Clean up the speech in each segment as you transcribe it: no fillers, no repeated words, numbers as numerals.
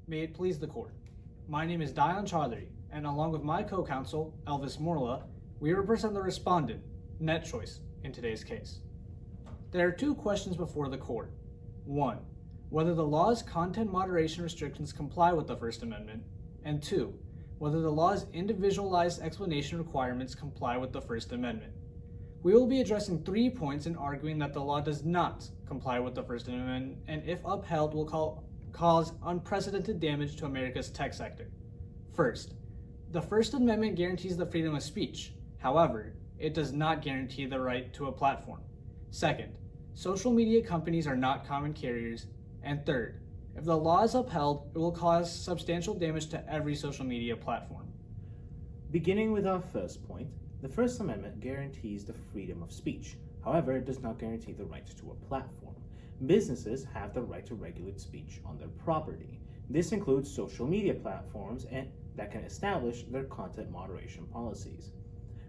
May it please the court. My name is Dion Chaudhary, and along with my co-counsel, Elvis Morla, we represent the respondent, NetChoice, in today's case. There are two questions before the court. One, whether the law's content moderation restrictions comply with the First Amendment, and two, whether the law's individualized explanation requirements comply with the First Amendment. We will be addressing 3 points and arguing that the law does not comply with the First Amendment, and if upheld will cause unprecedented damage to America's tech sector. First, the First Amendment guarantees the freedom of speech. However, it does not guarantee the right to a platform. Second, social media companies are not common carriers. And third, if the law is upheld, it will cause substantial damage to every social media platform. Beginning with our first point, the First Amendment guarantees the freedom of speech. However, it does not guarantee the right to a platform. Businesses have the right to regulate speech on their property. This includes social media platforms that can establish their content moderation policies.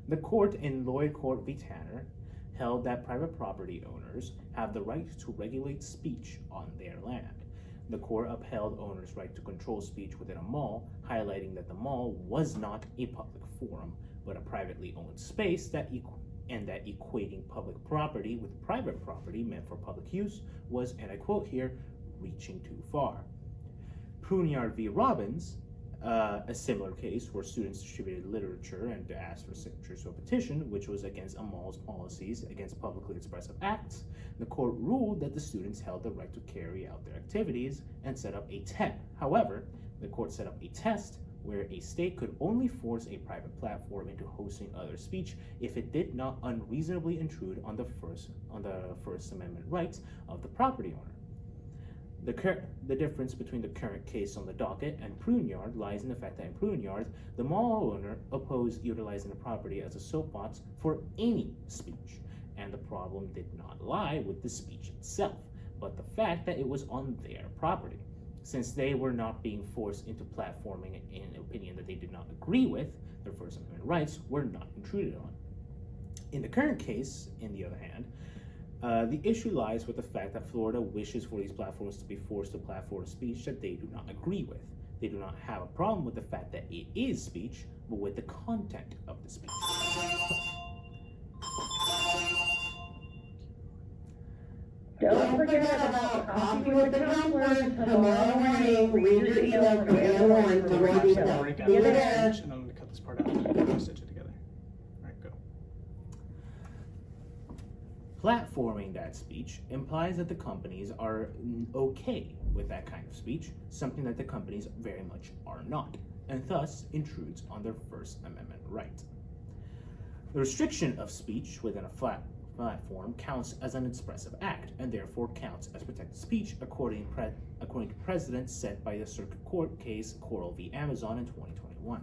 The court in Lloyd Court v. Tanner held that private property owners have the right to regulate speech on their land. The court upheld owners' right to control speech within a mall, highlighting that the mall was not a public forum, but a privately owned space that equating public property with private property meant for public use was, and I quote here, reaching too far. Pruneyard v. Robbins, a similar case where students distributed literature and asked for signatures to a petition, which was against a mall's policies against publicly expressive acts, the court ruled that the students held the right to carry out their activities and set up a test. However, the court set up a test where a state could only force a private platform into hosting other speech if it did not unreasonably intrude on the First Amendment rights of the property owner. The difference between the current case on the docket and Pruneyard lies in the fact that in Pruneyard, the mall owner opposed utilizing the property as a soapbox for any speech, and the problem did not lie with the speech itself, but the fact that it was on their property. Since they were not being forced into platforming in an opinion that they did not agree with, their First Amendment rights were not intruded on. In the current case, on the other hand, the issue lies with the fact that Florida wishes for these platforms to be forced to platform speech that they do not agree with. They do not have a problem with the fact that it is speech, but with the content of the speech. Don't forget about coffee with the counselors tomorrow morning. Read your email from everyone to ready to Break out Get the it message, in. and I'm going to cut this part out and stitch it together. All right, go. Platforming that speech implies that the companies are okay with that kind of speech, something that the companies very much are not, and thus intrudes on their First Amendment right. The restriction of speech within a platform counts as an expressive act, and therefore counts as protected speech according to precedents set by the Circuit Court case Coral v. Amazon in 2021.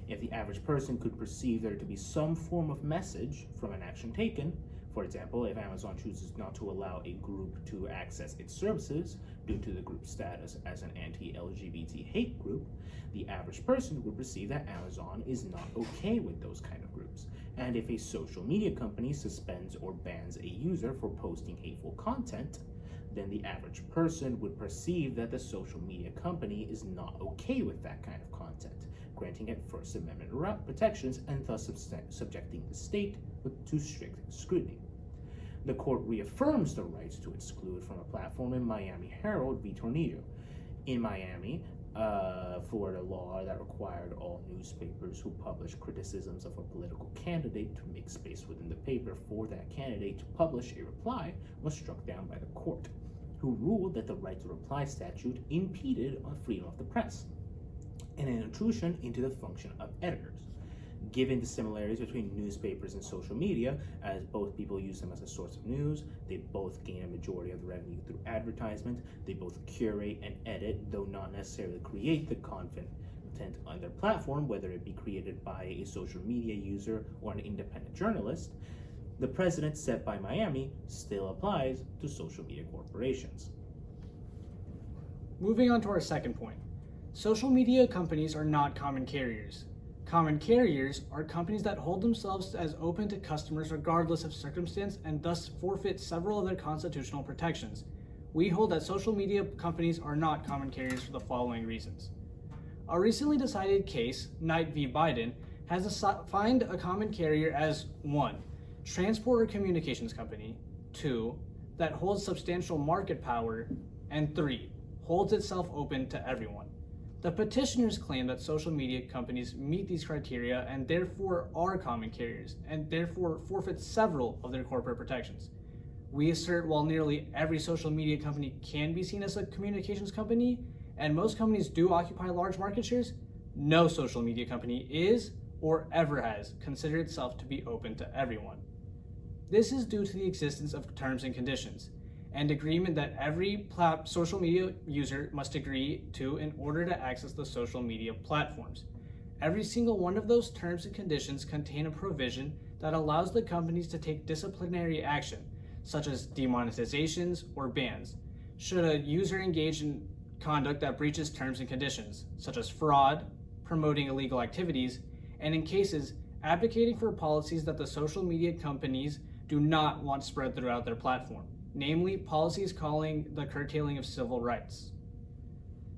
If the average person could perceive there to be some form of message from an action taken, for example, if Amazon chooses not to allow a group to access its services due to the group's status as an anti-LGBT hate group, the average person would perceive that Amazon is not okay with those kind of groups. And if a social media company suspends or bans a user for posting hateful content, then the average person would perceive that the social media company is not okay with that kind of content, granting it First Amendment protections and thus subjecting the state to strict scrutiny. The court reaffirms the right to exclude from a platform in Miami Herald v. Tornado. In Miami, Florida law that required all newspapers who publish criticisms of a political candidate to make space within the paper for that candidate to publish a reply was struck down by the court, who ruled that the right to reply statute impeded on freedom of the press and an intrusion into the function of editors. Given the similarities between newspapers and social media, as both people use them as a source of news, they both gain a majority of the revenue through advertisement, they both curate and edit, though not necessarily create the content on their platform, whether it be created by a social media user or an independent journalist, the precedent set by Miami still applies to social media corporations. Moving on to our second point. Social media companies are not common carriers. Common carriers are companies that hold themselves as open to customers regardless of circumstance and thus forfeit several of their constitutional protections. we hold that social media companies are not common carriers for the following reasons. A recently decided case, Knight v. Biden, has defined a common carrier as 1. Transport or communications company, 2. That holds substantial market power, and 3. Holds itself open to everyone. The petitioners claim that social media companies meet these criteria and therefore are common carriers, and therefore forfeit several of their corporate protections. We assert while nearly every social media company can be seen as a communications company, and most companies do occupy large market shares, no social media company is or ever has considered itself to be open to everyone. This is due to the existence of terms and conditions, and agreement that every social media user must agree to in order to access the social media platforms. Every single one of those terms and conditions contain a provision that allows the companies to take disciplinary action, such as demonetizations or bans, should a user engage in conduct that breaches terms and conditions, such as fraud, promoting illegal activities, and in cases advocating for policies that the social media companies do not want spread throughout their platform, namely policies calling the curtailing of civil rights.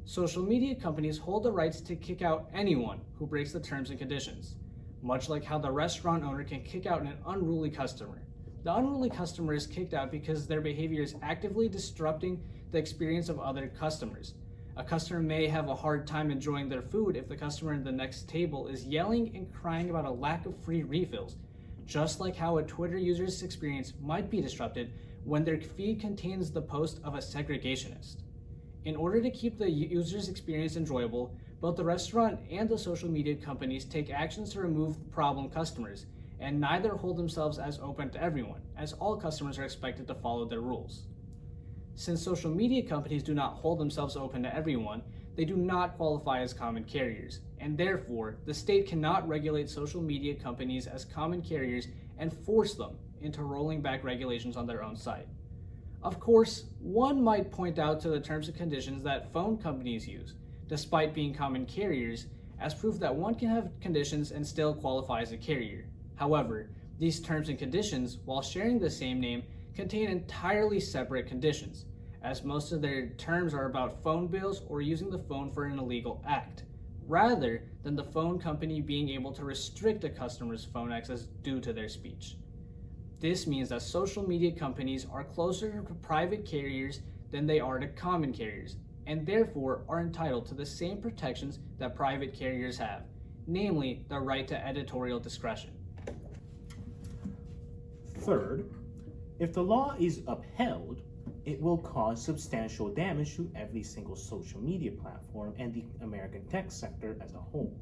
Social media companies hold the rights to kick out anyone who breaks the terms and conditions, much like how the restaurant owner can kick out an unruly customer. The unruly customer is kicked out because their behavior is actively disrupting the experience of other customers. A customer may have a hard time enjoying their food if the customer in the next table is yelling and crying about a lack of free refills, just like how a Twitter user's experience might be disrupted when their feed contains the post of a segregationist. In order to keep the user's experience enjoyable, both the restaurant and the social media companies take actions to remove problem customers, and neither hold themselves as open to everyone, as all customers are expected to follow their rules. Since social media companies do not hold themselves open to everyone, they do not qualify as common carriers, and therefore, the state cannot regulate social media companies as common carriers and force them into rolling back regulations on their own site. Of course, one might point out to the terms and conditions that phone companies use, despite being common carriers, as proof that one can have conditions and still qualify as a carrier. However, these terms and conditions, while sharing the same name, contain entirely separate conditions, as most of their terms are about phone bills or using the phone for an illegal act, rather than the phone company being able to restrict a customer's phone access due to their speech. This means that social media companies are closer to private carriers than they are to common carriers, and therefore are entitled to the same protections that private carriers have, namely the right to editorial discretion. Third, if the law is upheld, it will cause substantial damage to every single social media platform and the American tech sector as a whole.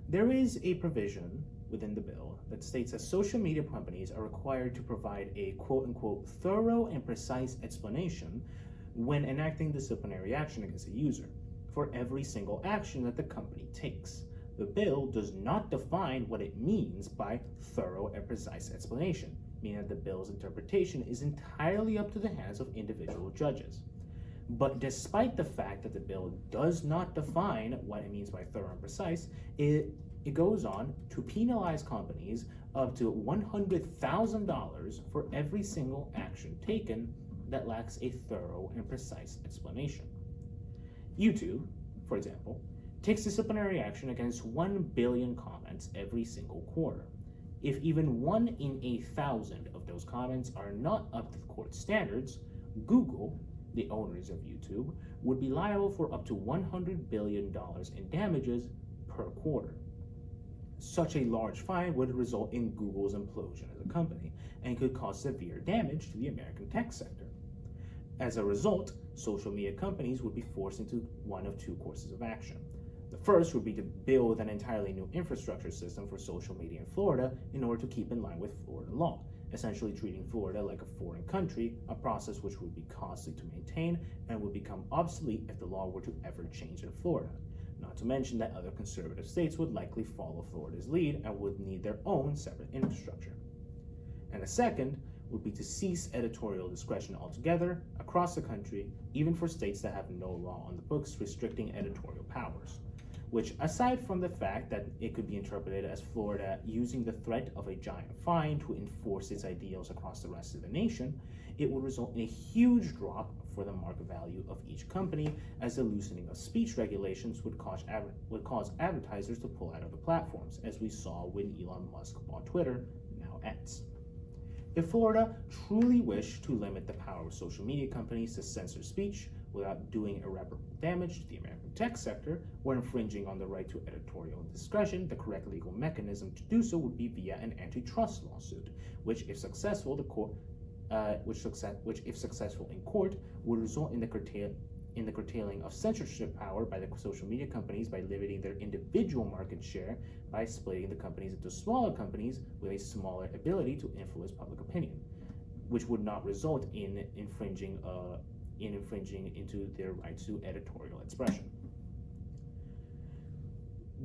There is a provision within the bill that states that social media companies are required to provide a quote-unquote thorough and precise explanation when enacting disciplinary action against a user for every single action that the company takes. The bill does not define what it means by thorough and precise explanation, meaning that the bill's interpretation is entirely up to the hands of individual judges. But despite the fact that the bill does not define what it means by thorough and precise, it goes on to penalize companies up to $100,000 for every single action taken that lacks a thorough and precise explanation. YouTube, for example, takes disciplinary action against 1 billion comments every single quarter. If even 1 in 1,000 of those comments are not up to the court standards, Google, the owners of YouTube, would be liable for up to $100 billion in damages per quarter. Such a large fine would result in Google's implosion as a company and could cause severe damage to the American tech sector. As a result, social media companies would be forced into one of two courses of action. The first would be to build an entirely new infrastructure system for social media in Florida in order to keep in line with Florida law, essentially treating Florida like a foreign country, a process which would be costly to maintain and would become obsolete if the law were to ever change in Florida. Not to mention that other conservative states would likely follow Florida's lead and would need their own separate infrastructure. And the second would be to cease editorial discretion altogether across the country, even for states that have no law on the books restricting editorial powers. which, aside from the fact that it could be interpreted as Florida using the threat of a giant fine to enforce its ideals across the rest of the nation, it would result in a huge drop for the market value of each company, as the loosening of speech regulations would cause advertisers to pull out of the platforms, as we saw when Elon Musk bought Twitter, now X. If Florida truly wished to limit the power of social media companies to censor speech without doing irreparable damage to the American tech sector or infringing on the right to editorial discretion, the correct legal mechanism to do so would be via an antitrust lawsuit, which, if successful, if successful in court, would result in the curtailing of censorship power by the social media companies by limiting their individual market share by splitting the companies into smaller companies with a smaller ability to influence public opinion, which would not result in infringing into their right to editorial expression.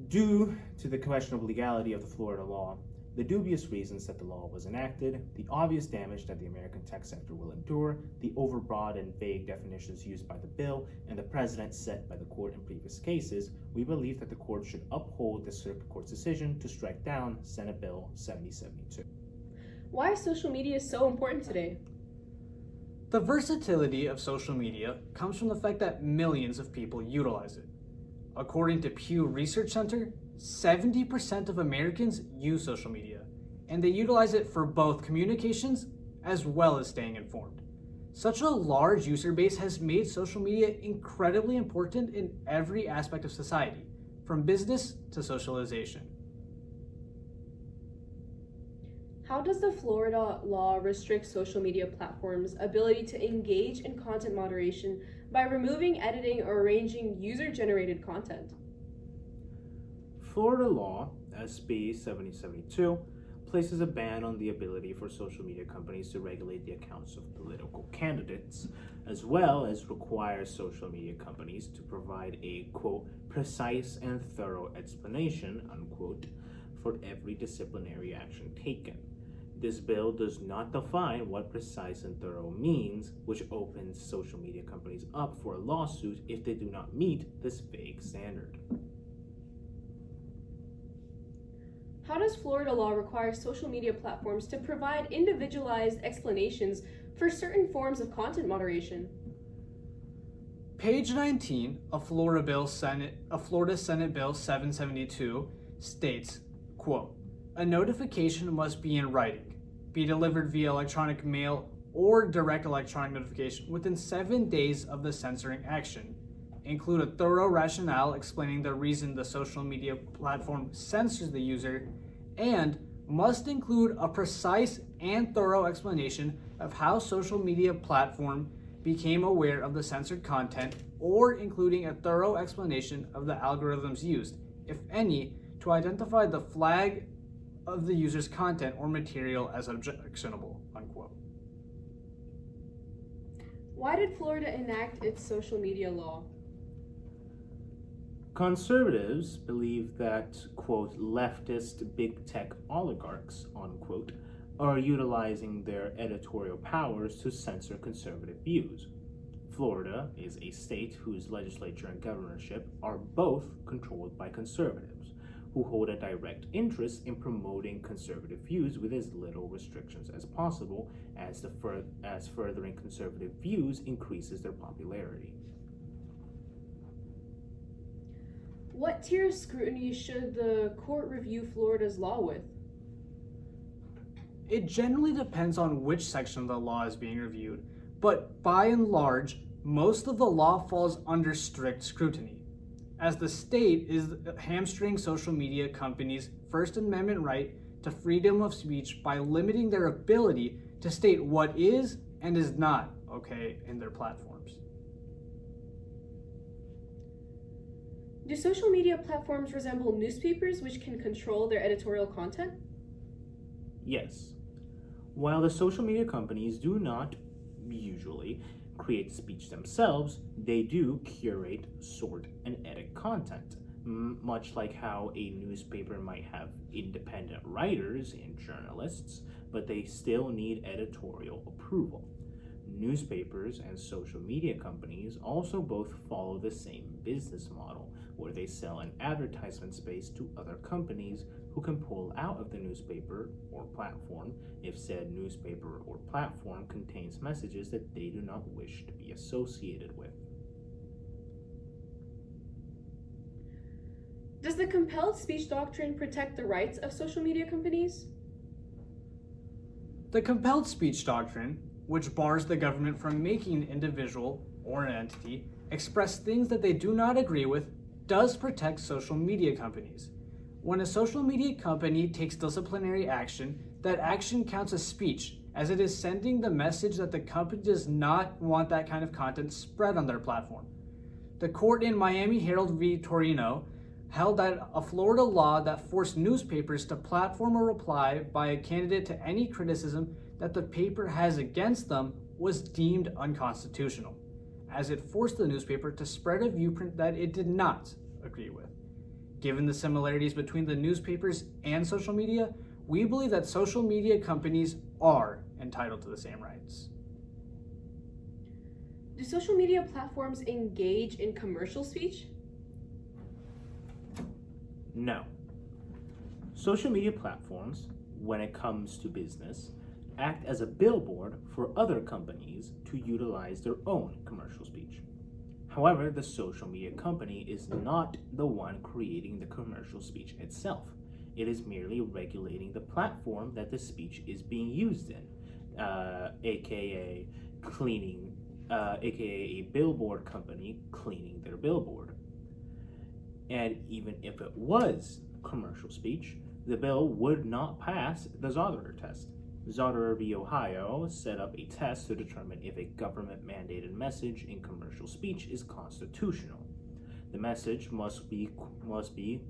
Due to the questionable legality of the Florida law, the dubious reasons that the law was enacted, the obvious damage that the American tech sector will endure, the overbroad and vague definitions used by the bill, and the precedent set by the court in previous cases, we believe that the court should uphold the Circuit Court's decision to strike down Senate Bill 7072. Why is social media so important today? The versatility of social media comes from the fact that millions of people utilize it. According to Pew Research Center, 70% of Americans use social media, and they utilize it for both communications as well as staying informed. Such a large user base has made social media incredibly important in every aspect of society, from business to socialization. How does the Florida law restrict social media platforms' ability to engage in content moderation by removing, editing, or arranging user-generated content? Florida law, SB 7072, places a ban on the ability for social media companies to regulate the accounts of political candidates, as well as requires social media companies to provide a, quote, precise and thorough explanation, unquote, for every disciplinary action taken. This bill does not define what precise and thorough means, which opens social media companies up for a lawsuit if they do not meet this vague standard. How does Florida law require social media platforms to provide individualized explanations for certain forms of content moderation? Page 19 of Florida Senate Bill 772 states, quote, "A notification must be in writing, be delivered via electronic mail or direct electronic notification within 7 days of the censoring action. Include a thorough rationale explaining the reason the social media platform censors the user, and must include a precise and thorough explanation of how social media platform became aware of the censored content, or including a thorough explanation of the algorithms used, if any, to identify the flag of the user's content or material as objectionable," unquote. Why did Florida enact its social media law? Conservatives believe that, quote, leftist big tech oligarchs, unquote, are utilizing their editorial powers to censor conservative views. Florida is a state whose legislature and governorship are both controlled by conservatives, who hold a direct interest in promoting conservative views with as little restrictions as possible, as furthering conservative views increases their popularity. What tier of scrutiny should the court review Florida's law with? It generally depends on which section of the law is being reviewed, but by and large, most of the law falls under strict scrutiny, as the state is hamstring social media companies' First Amendment right to freedom of speech by limiting their ability to state what is and is not okay in their platforms. Do social media platforms resemble newspapers which can control their editorial content? Yes. While the social media companies do not usually create speech themselves, they do curate, sort, and edit content, much like how a newspaper might have independent writers and journalists, but they still need editorial approval. Newspapers and social media companies also both follow the same business model, where they sell an advertisement space to other companies who can pull out of the newspaper or platform if said newspaper or platform contains messages that they do not wish to be associated with. Does the compelled speech doctrine protect the rights of social media companies? The compelled speech doctrine, which bars the government from making an individual or an entity express things that they do not agree with, does protect social media companies. When a social media company takes disciplinary action, that action counts as speech, as it is sending the message that the company does not want that kind of content spread on their platform. The court in Miami Herald v. Torino held that a Florida law that forced newspapers to platform a reply by a candidate to any criticism that the paper has against them was deemed unconstitutional, as it forced the newspaper to spread a viewpoint that it did not agree with. Given the similarities between the newspapers and social media, we believe that social media companies are entitled to the same rights. Do social media platforms engage in commercial speech? No. Social media platforms, when it comes to business, act as a billboard for other companies to utilize their own commercial speech. However, the social media company is not the one creating the commercial speech itself. It is merely regulating the platform that the speech is being used in, aka a billboard company cleaning their billboard. And even if it was commercial speech, the bill would not pass the Zotterer test. Zotterer v. Ohio set up a test to determine if a government-mandated message in commercial speech is constitutional. The message must be,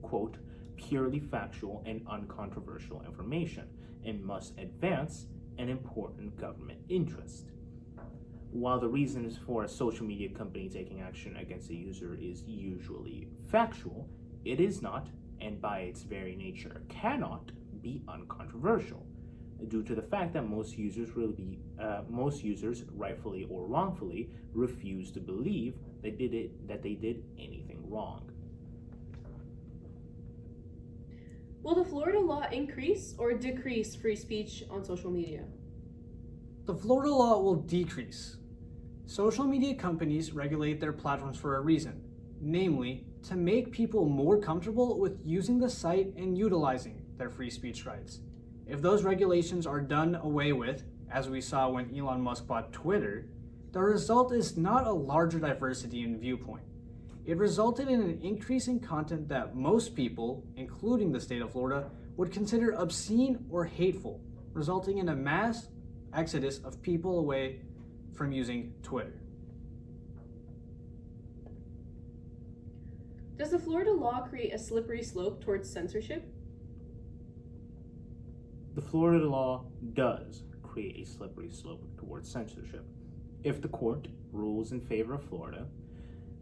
quote, purely factual and uncontroversial information, and must advance an important government interest. While the reasons for a social media company taking action against a user is usually factual, it is not, and by its very nature cannot, be uncontroversial, due to the fact that most users, rightfully or wrongfully, refuse to believe that they did anything wrong. Will the Florida law increase or decrease free speech on social media? The Florida law will decrease. Social media companies regulate their platforms for a reason, namely, to make people more comfortable with using the site and utilizing their free speech rights. If those regulations are done away with, as we saw when Elon Musk bought Twitter, the result is not a larger diversity in viewpoint. It resulted in an increase in content that most people, including the state of Florida, would consider obscene or hateful, resulting in a mass exodus of people away from using Twitter. Does the Florida law create a slippery slope towards censorship? The Florida law does create a slippery slope towards censorship. If the court rules in favor of Florida,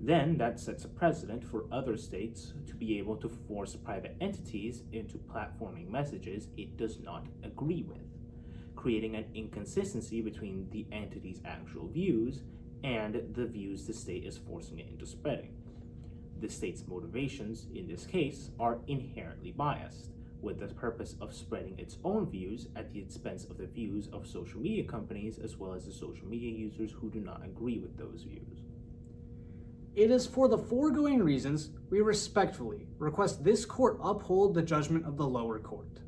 then that sets a precedent for other states to be able to force private entities into platforming messages it does not agree with, creating an inconsistency between the entity's actual views and the views the state is forcing it into spreading. The state's motivations, in this case, are inherently biased, with the purpose of spreading its own views at the expense of the views of social media companies as well as the social media users who do not agree with those views. It is for the foregoing reasons we respectfully request this court uphold the judgment of the lower court.